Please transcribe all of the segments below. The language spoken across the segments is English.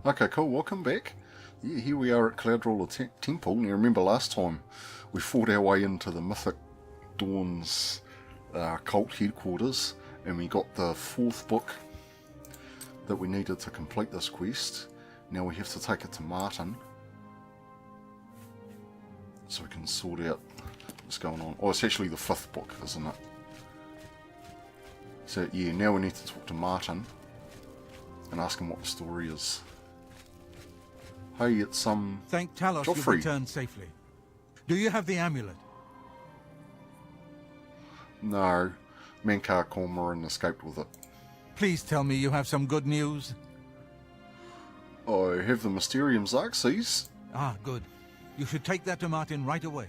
Okay, cool. Welcome back. Yeah, here we are at Cloudroller Temple. Now, remember last time we fought our way into the Mythic Dawn's cult headquarters, and we got the 4th book that we needed to complete this quest. Now we have to take it to Martin so we can sort out what's going on. Oh, it's actually the 5th book, isn't it? So yeah, now we need to talk to Martin and ask him what the story is. Hey, it's Thank Talos you've Joffrey. returned safely. Do you have the amulet? No, Mankar Cormoran escaped with it. Please tell me you have some good news. I have the Mysterium Xerxes. Ah, good. You should take that to Martin right away.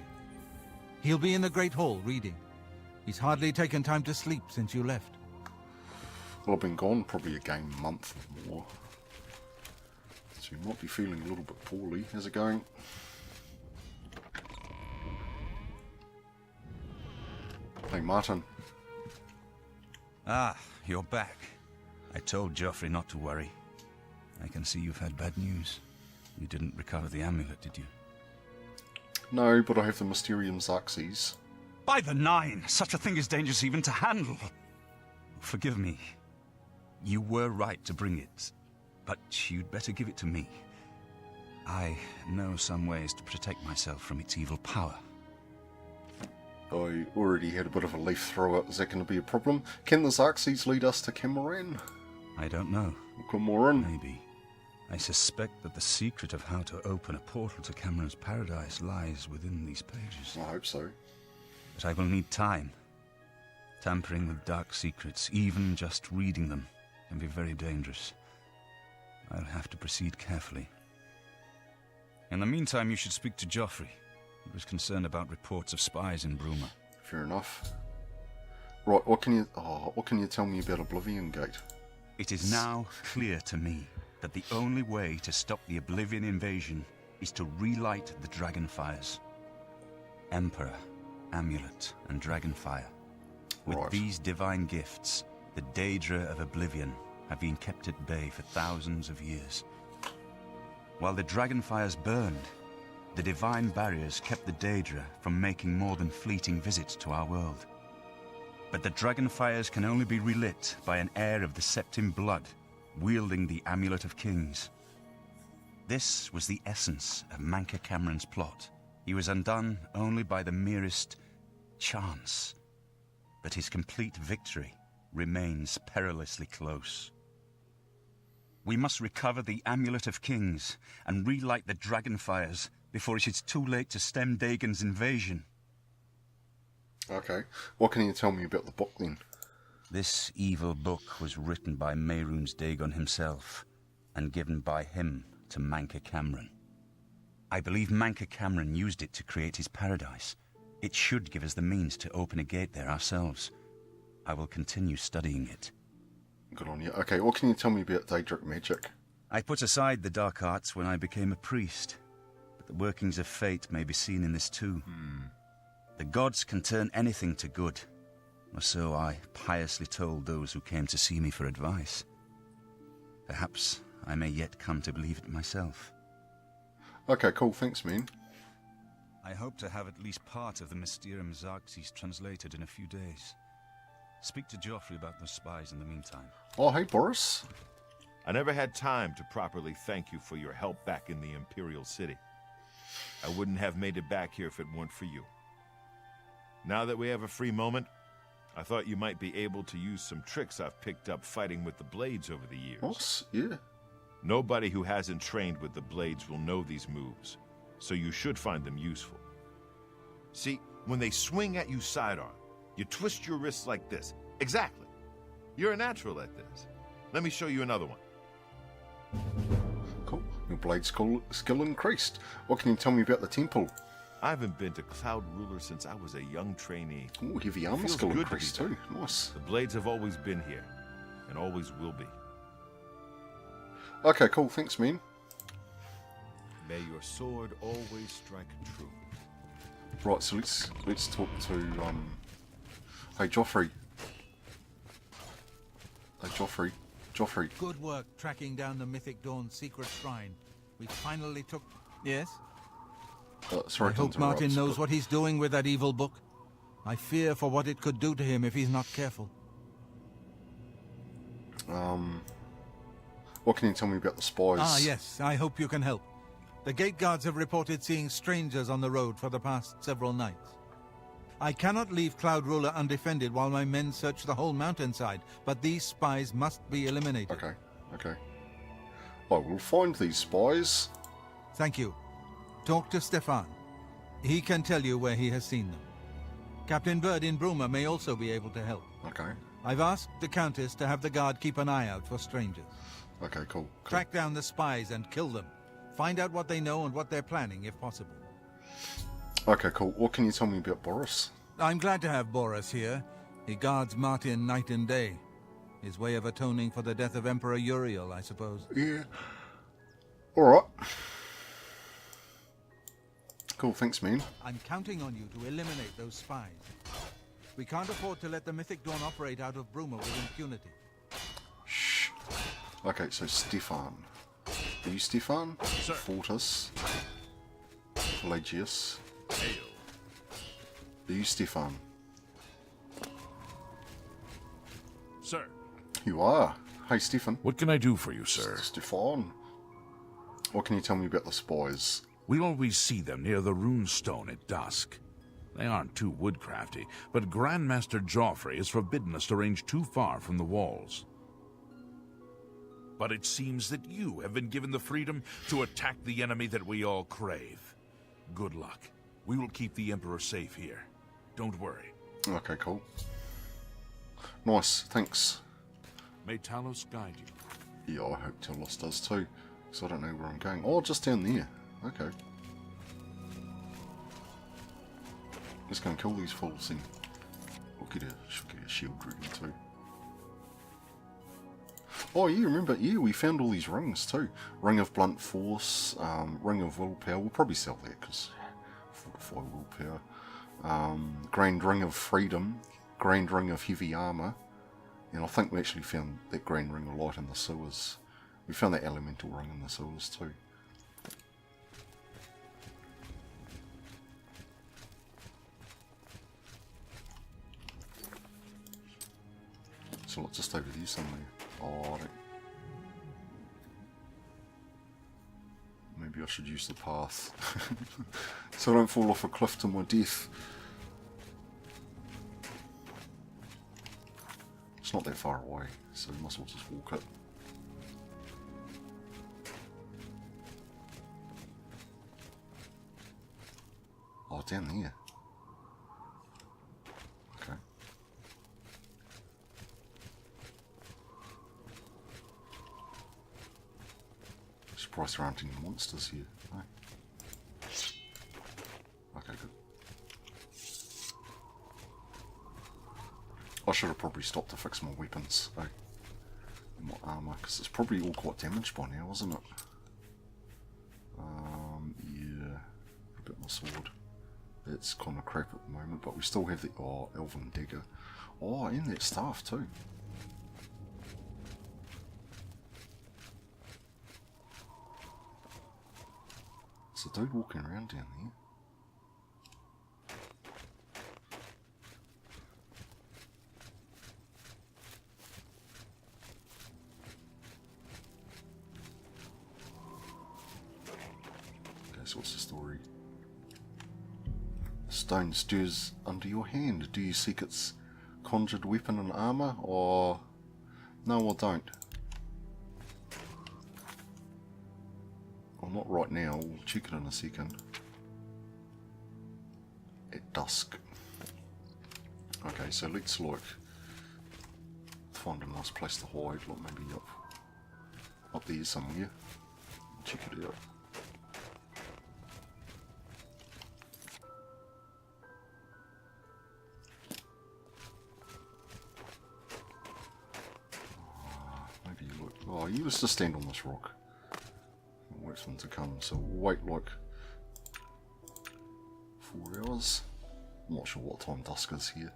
He'll be in the Great Hall reading. He's hardly taken time to sleep since you left. Well, I've been gone probably a game month or more. So you might be feeling a little bit poorly. How's it going? Hey, Martin. Ah, you're back. I told Joffrey not to worry. I can see you've had bad news. You didn't recover the amulet, did you? No, but I have the Mysterium Xerxes. By the 9! Such a thing is dangerous even to handle. Forgive me. You were right to bring it, but you'd better give it to me. I know some ways to protect myself from its evil power. I already had a bit of a leaf through it. Is that going to be a problem? Can the Xerxes lead us to Camoran? I don't know. Camoran? Maybe. I suspect that the secret of how to open a portal to Cameron's paradise lies within these pages. I hope so. But I will need time. Tampering with dark secrets, even just reading them, can be very dangerous. I'll have to proceed carefully. In the meantime, you should speak to Joffrey. He was concerned about reports of spies in Bruma. Fair enough. Right, what can you tell me about Oblivion Gate? It is now clear to me that the only way to stop the Oblivion invasion is to relight the Dragonfires. Emperor, Amulet, and Dragonfire. With Right. these divine gifts, the Daedra of Oblivion have been kept at bay for thousands of years. While the Dragonfires burned, the divine barriers kept the Daedra from making more than fleeting visits to our world. But the Dragonfires can only be relit by an heir of the Septim blood, wielding the Amulet of Kings. This was the essence of Manka Cameron's plot. He was undone only by the merest chance. But his complete victory remains perilously close. We must recover the Amulet of Kings and relight the Dragonfires before it is too late to stem Dagon's invasion. Okay. What can you tell me about the book then? This evil book was written by Mehrunes Dagon himself and given by him to Manka Cameron. I believe Manka Cameron used it to create his paradise. It should give us the means to open a gate there ourselves. I will continue studying it. Good on you. Okay, what can you tell me about Daedric magic? I put aside the dark arts when I became a priest, but the workings of fate may be seen in this too. The gods can turn anything to good, or so I piously told those who came to see me for advice. Perhaps I may yet come to believe it myself. Okay, cool. Thanks, man. I hope to have at least part of the Mysterium Xerxes translated in a few days. Speak to Joffrey about those spies in the meantime. Oh, hey, Boris. I never had time to properly thank you for your help back in the Imperial City. I wouldn't have made it back here if it weren't for you. Now that we have a free moment, I thought you might be able to use some tricks I've picked up fighting with the blades over the years. Boss? Yeah. Nobody who hasn't trained with the blades will know these moves, so you should find them useful. See, when they swing at you sidearm, you twist your wrists like this. Exactly. You're a natural at this. Let me show you another one. Cool. Your blade skill increased. What can you tell me about the temple? I haven't been to Cloud Ruler since I was a young trainee. Oh, heavy armor Feels skill good to increased be too. back. Nice. The blades have always been here, and always will be. Okay, cool. Thanks, man. May your sword always strike true. Right, so let's talk to hey Joffrey. Hey Joffrey. Joffrey. Good work tracking down the Mythic Dawn's secret shrine. We finally took... Yes? Sorry I to hope interrupt, Martin knows but- what he's doing with that evil book. I fear for what it could do to him if he's not careful. What can you tell me about the spies? Ah, yes. I hope you can help. The gate guards have reported seeing strangers on the road for the past several nights. I cannot leave Cloud Ruler undefended while my men search the whole mountainside, but these spies must be eliminated. Okay, okay. I will find these spies. Thank you. Talk to Stefan. He can tell you where he has seen them. Captain Bird in Bruma may also be able to help. Okay, I've asked the Countess to have the guard keep an eye out for strangers. okay, cool. Track down the spies and kill them. Find out what they know and what they're planning, if possible. Okay, cool. What can you tell me about Boris? I'm glad to have Boris here. He guards Martin night and day. His way of atoning for the death of Emperor Uriel, I suppose. Yeah. Alright. Cool, thanks, man. I'm counting on you to eliminate those spies. We can't afford to let the Mythic Dawn operate out of Bruma with impunity. Shh. Okay, so Stefan. Are you Stefan? Sir. Fortis. Pelagius. Hail. Are you Stefan? Sir. You are. Hey, Stefan. What can I do for you, sir? Stefan. What can you tell me about the spies? We always see them near the rune stone at dusk. They aren't too woodcrafty, but Grandmaster Joffrey has forbidden us to range too far from the walls. But it seems that you have been given the freedom to attack the enemy that we all crave. Good luck. We will keep the Emperor safe here. Don't worry. Okay, cool. Nice, thanks. May Talos guide you. Yeah, I hope Telos does too, because I don't know where I'm going. Oh, just down there. Okay. Just gonna kill these fools and should get a shield dragon too. Oh yeah, remember, yeah, we found all these rings too. Ring of Blunt Force, Ring of Willpower. We'll probably sell that because fortify willpower. Grand Ring of Freedom, Grand Ring of Heavy Armor, and I think we actually found that Grand Ring of Light in the sewers. We found that Elemental Ring in the sewers too. So like just over there somewhere. Oh, maybe I should use the path. So I don't fall off a cliff to my death. It's not that far away, so we might as well just walk it. Oh, down there. Okay. Surprised there aren't any monsters here. No. Okay, good. I should have probably stopped to fix my weapons, though. And my armour, because it's probably all quite damaged by now, isn't it? Yeah. A bit my sword. It's kind of crap at the moment, but we still have the Elven Dagger. Oh, and that staff too. There's a dude walking around down there. Okay, so what's the story? Stone stirs under your hand. Do you seek its conjured weapon and armor, or no, I don't? Well, not right now. We'll check it in a second. At dusk. Okay, so let's like find a nice place to hide, like maybe up there somewhere. Check it out. Maybe look. Oh, you just stand on this rock. We'll wait for them to come. So we'll wait like 4 hours. I'm not sure what time dusk is here.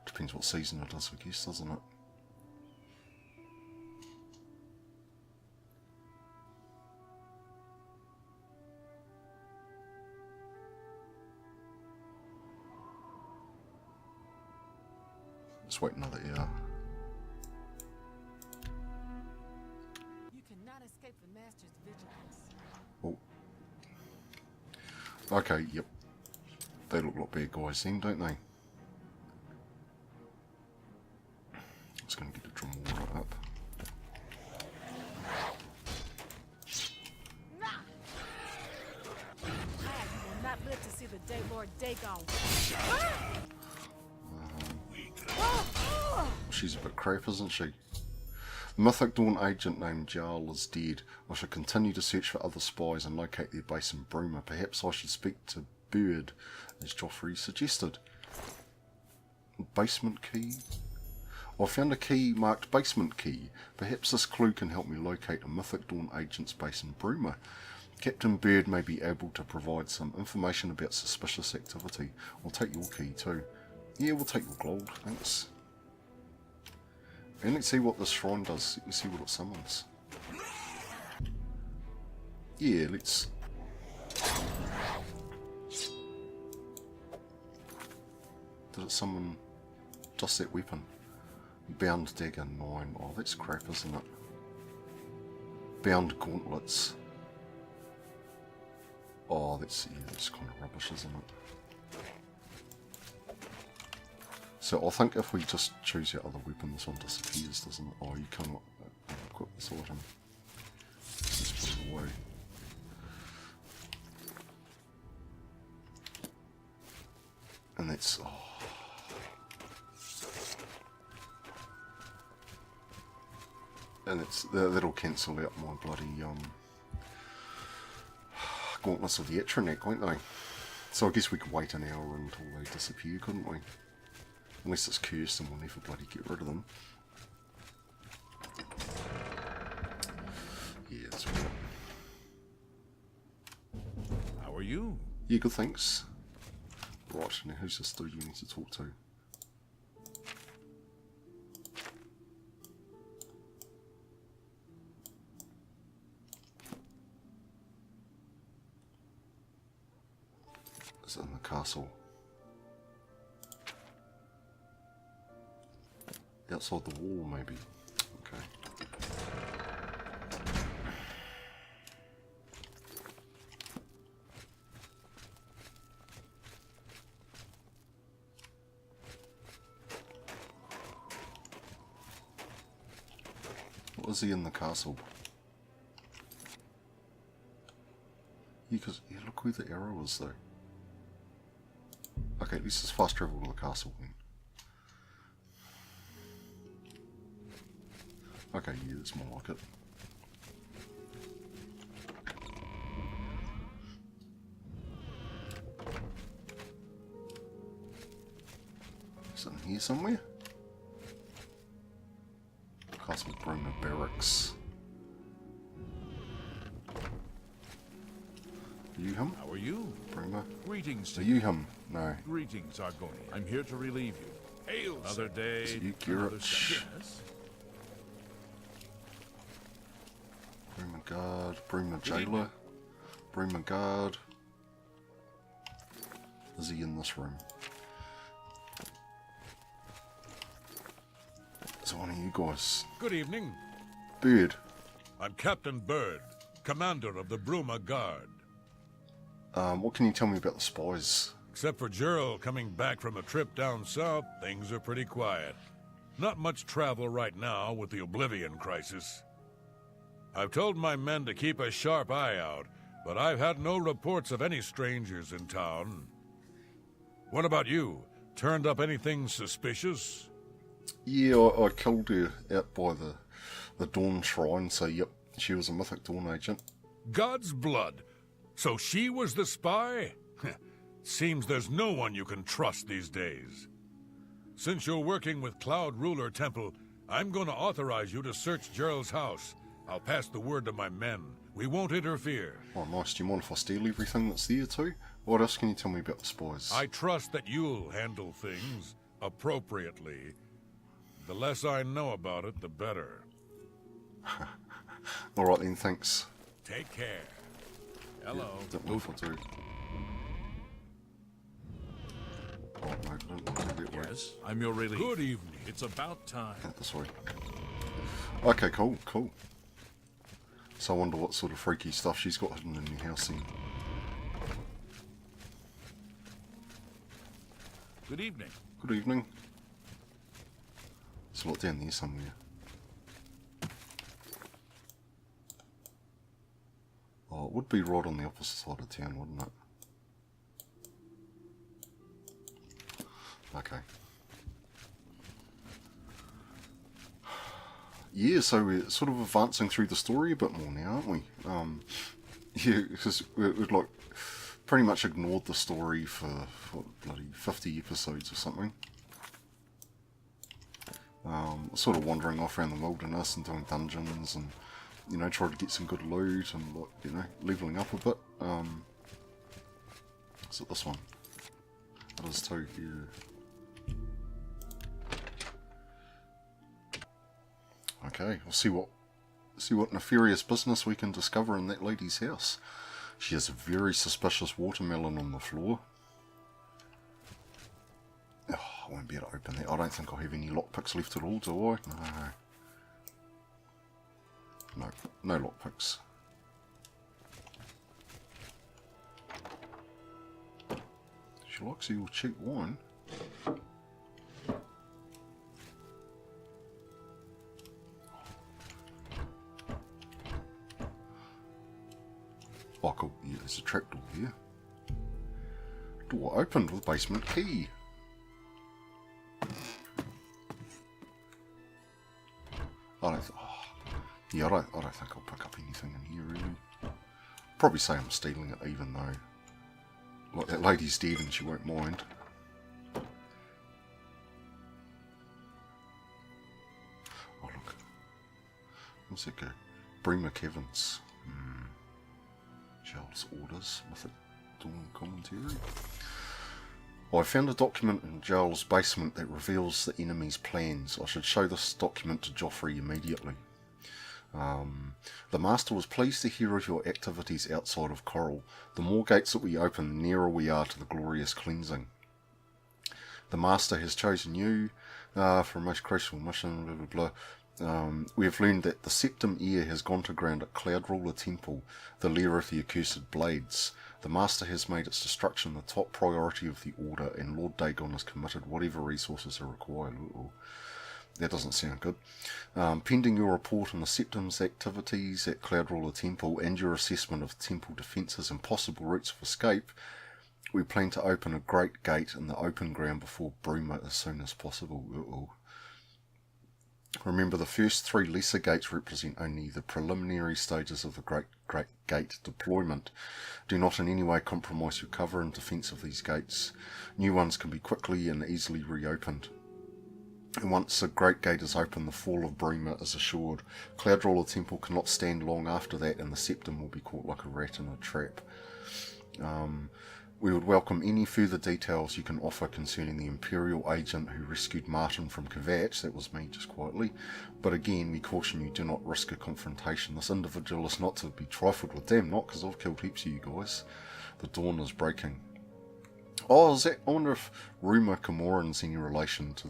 Depends what season it is, I guess, doesn't it? Let's wait another hour. You cannot escape the master's vigilance. Oh. Okay, yep. They look like bad guys then, don't they? Just going to get the drum water up. I will not live to see the day Lord Dagon. She's a bit crap, isn't she? The Mythic Dawn agent named Jarl is dead. I should continue to search for other spies and locate their base in Bruma. Perhaps I should speak to Bird, as Joffrey suggested. Basement key? I found a key marked basement key. Perhaps this clue can help me locate a Mythic Dawn agent's base in Bruma. Captain Bird may be able to provide some information about suspicious activity. I'll take your key too. Yeah, we'll take your gold, thanks. And let's see what this shrine does. Let's see what it summons. Yeah, let's... Did it summon just that weapon? Bound dagger 9. Oh, that's crap, isn't it? Bound gauntlets. Oh, that's kind of rubbish, isn't it? So I think if we just choose your other weapon, this one disappears, doesn't it? Oh, you cannot equip this item. Let's put it away. And that's... Oh. And that'll cancel out my bloody gauntlets of the Atronek, won't they? So I guess we could wait an hour until they disappear, couldn't we? Unless it's cursed and we'll never bloody get rid of them. Yeah, that's right. How are you? Yeah, good, thanks. Right, now who's this dude you need to talk to? Is it in the castle? Outside the wall, maybe. Okay. What was he in the castle? Yeah, because look where the arrow is, though. Okay, let's just fast travel to the castle then. Okay, yeah, that's more like it. Is it in here somewhere? Castle Bruma Barracks. Are you him? How are you? Bruma? Greetings to Are you him? No. Greetings, Argonian. I'm here to relieve you. Hail, another day. Is it you, another Garrett? yes. Bruma Guard, Bruma Jailer, Bruma Guard. Is he in this room? Is it one of you guys? Good evening. Bird. I'm Captain Bird, commander of the Bruma Guard. What can you tell me about the spies? Except for Gerald coming back from a trip down south, things are pretty quiet. Not much travel right now with the Oblivion crisis. I've told my men to keep a sharp eye out, but I've had no reports of any strangers in town. What about you? Turned up anything suspicious? Yeah, I killed her out by the Dawn Shrine, so yep, she was a Mythic Dawn agent. God's blood. So she was the spy? Seems there's no one you can trust these days. Since you're working with Cloud Ruler Temple, I'm going to authorize you to search Gerald's house. I'll pass the word to my men. We won't interfere. Oh, nice. Do you mind if I steal everything that's there too? What else can you tell me about the spies? I trust that you'll handle things appropriately. The less I know about it, the better. Alright then, thanks. Take care. Hello. Don't know if I do. Oh no, I don't want to do that way. way. Yes, I'm your relief. Good evening. It's about time. Out this way. Okay, cool, cool. So I wonder what sort of freaky stuff she's got hidden in your house then. Good evening. Good evening. There's a lot down there somewhere. Oh, it would be right on the opposite side of town, wouldn't it? Okay. Yeah, so we're sort of advancing through the story a bit more now, aren't we? Yeah, because we've like pretty much ignored the story for bloody 50 episodes or something. Sort of wandering off around the wilderness and doing dungeons and, you know, trying to get some good loot and, you know, leveling up a bit. Is it this one? It is too, yeah. Okay, we'll see what nefarious business we can discover in that lady's house. She has a very suspicious watermelon on the floor. Oh, I won't be able to open that. I don't think I have any lockpicks left at all, do I? No. No lockpicks. She likes your cheap wine. Oh, cool. Yeah, there's a trapdoor here. Door opened with basement key. I don't think I'll pick up anything in here really. Probably say I'm stealing it, even though, like, that lady's dead and she won't mind. Oh look, what's that go? Bruma Spies. Giles' orders, Mythic Dawn commentary. I found a document in Giles' basement that reveals the enemy's plans. I should show this document to Joffrey immediately. The Master was pleased to hear of your activities outside of Coral. The more gates that we open, the nearer we are to the glorious cleansing. The Master has chosen you for a most crucial mission, blah blah blah. We have learned that the Septim Heir has gone to ground at Cloudruler Temple, the lair of the accursed blades. The Master has made its destruction the top priority of the Order, and Lord Dagon has committed whatever resources are required. Uh-oh. That doesn't sound good. Pending your report on the Septim's activities at Cloudruler Temple and your assessment of temple defences and possible routes of escape, we plan to open a great gate in the open ground before Bruma as soon as possible. Uh-oh. Remember, the first 3 lesser gates represent only the preliminary stages of the Great Gate deployment. Do not in any way compromise your cover and defence of these gates. New ones can be quickly and easily reopened. And once the Great Gate is open, the fall of Bruma is assured. Cloudruler Temple cannot stand long after that, and the Septim will be caught like a rat in a trap. We would welcome any further details you can offer concerning the Imperial agent who rescued Martin from Kvatch. That was me, just quietly. But again, we caution you, do not risk a confrontation. This individual is not to be trifled with. Damn not, because I've killed heaps of you guys. The dawn is breaking. Oh, I wonder if Rumour Camoran's any relation to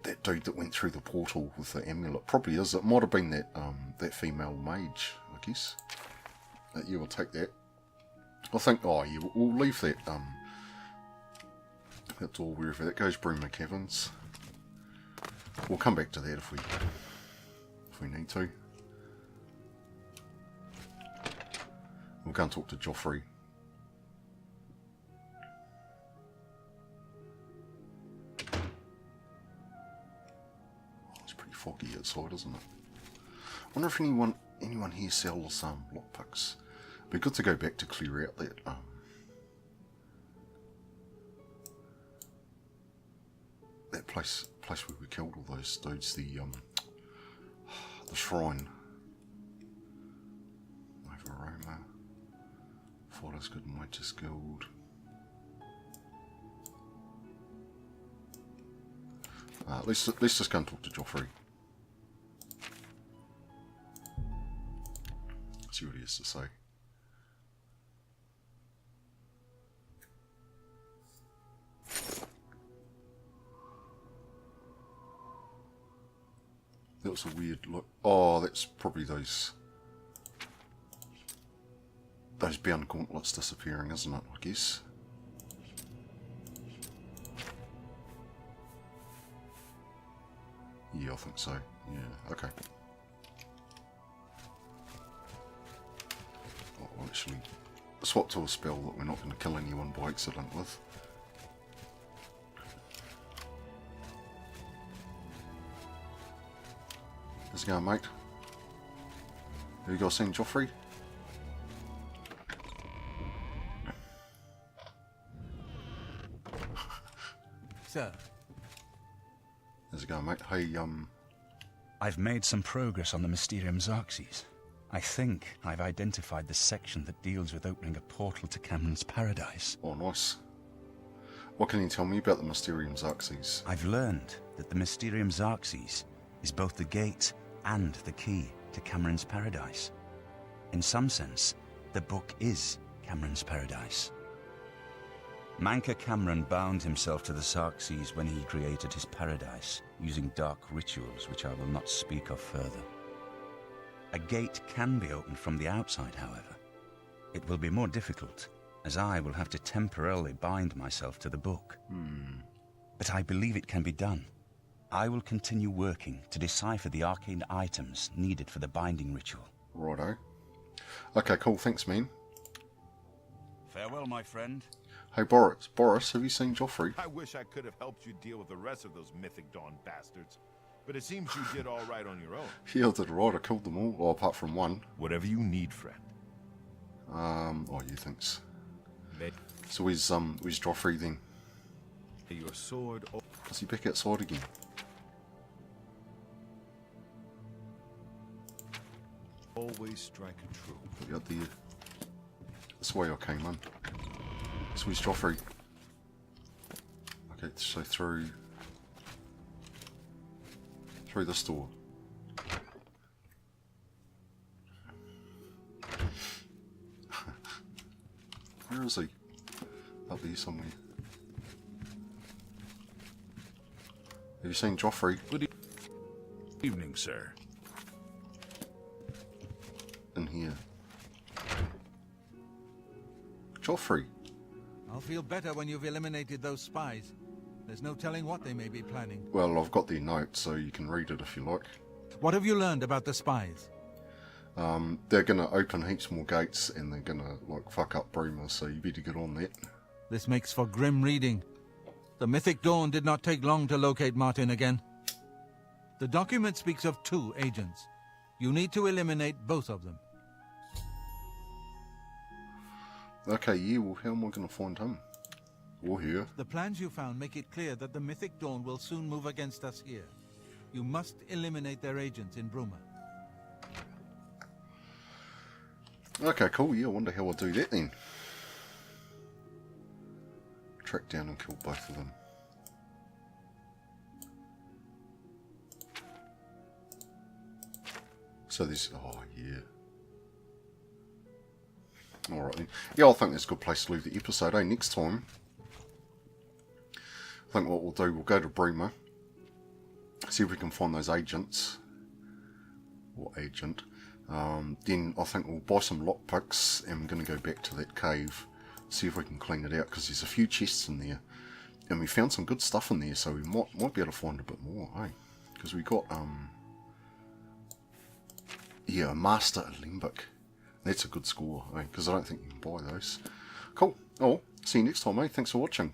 that dude that went through the portal with the amulet. Probably is. It might have been that female mage, I guess. Yeah, we'll take that. I think, oh yeah, we'll leave that that door wherever that goes. Bruma Spies. We'll come back to that if we need to. We'll go and talk to Joffrey. Oh, it's pretty foggy outside, isn't it? I wonder if anyone here sells lockpicks. Be good to go back to clear out that place where we killed all those dudes. The shrine. Over Roma. Fighters Good and Wages Guild. Let's just go and talk to Joffrey. See what he has to say. looks a weird look. Oh, that's probably those bound gauntlets disappearing, isn't it, I guess? Yeah, I think so. Yeah, okay. I'll actually swap to a spell that we're not going to kill anyone by accident with. How's it going, mate? Have you guys seen Joffrey? Sir. How's it going, mate? Hey, I've made some progress on the Mysterium Xerxes. I think I've identified the section that deals with opening a portal to Cameron's Paradise. oh, nice. What can you tell me about the Mysterium Xerxes? I've learned that the Mysterium Xerxes is both the gate and the key to Cameron's Paradise. In some sense, the book is Cameron's Paradise. Manca Cameron bound himself to the Xerxes when he created his paradise, using dark rituals which I will not speak of further. A gate can be opened from the outside, however. It will be more difficult, as I will have to temporarily bind myself to the book. But I believe it can be done. I will continue working to decipher the arcane items needed for the binding ritual. Righto. Okay, cool. Thanks, man. Farewell, my friend. Hey, Boris, have you seen Joffrey? I wish I could have helped you deal with the rest of those Mythic Dawn bastards. But it seems you did all right on your own. Yeah, I did right. I killed them all, well, apart from one. Whatever you need, friend. Oh, you thinks. So where's Joffrey then? Your sword. Is he back outside again? Always strike true. Put you out there. That's the way I came in. So where's Joffrey? Okay, so through this door. Where is he? Up there somewhere. Have you seen Joffrey? Good evening, sir. In here. Joffrey. I'll feel better when you've eliminated those spies. There's no telling what they may be planning. Well, I've got their note, so you can read it if you like. What have you learned about the spies? They're gonna open heaps more gates, and they're gonna, like, fuck up Bruma, so you better get on that. This makes for grim reading. The Mythic Dawn did not take long to locate Martin again. The document speaks of 2 agents. You need to eliminate both of them. Okay, yeah, well, how am I gonna find him? Or her? The plans you found make it clear that the Mythic Dawn will soon move against us here. You must eliminate their agents in Bruma. Okay, cool, yeah, I wonder how I'll do that then. Track down and kill both of them. So this, oh yeah. Alright then. Yeah, I think that's a good place to leave the episode, eh? Next time, I think what we'll do, we'll go to Bruma, see if we can find those agents, or agent. Then I think we'll buy some lockpicks, and we're going to go back to that cave, see if we can clean it out, because there's a few chests in there, and we found some good stuff in there, so we might be able to find a bit more, eh? Because we got, yeah, a Master Alembic. That's a good score, eh? Because I don't think you can buy those. Cool. Oh, see you next time, eh? Thanks for watching.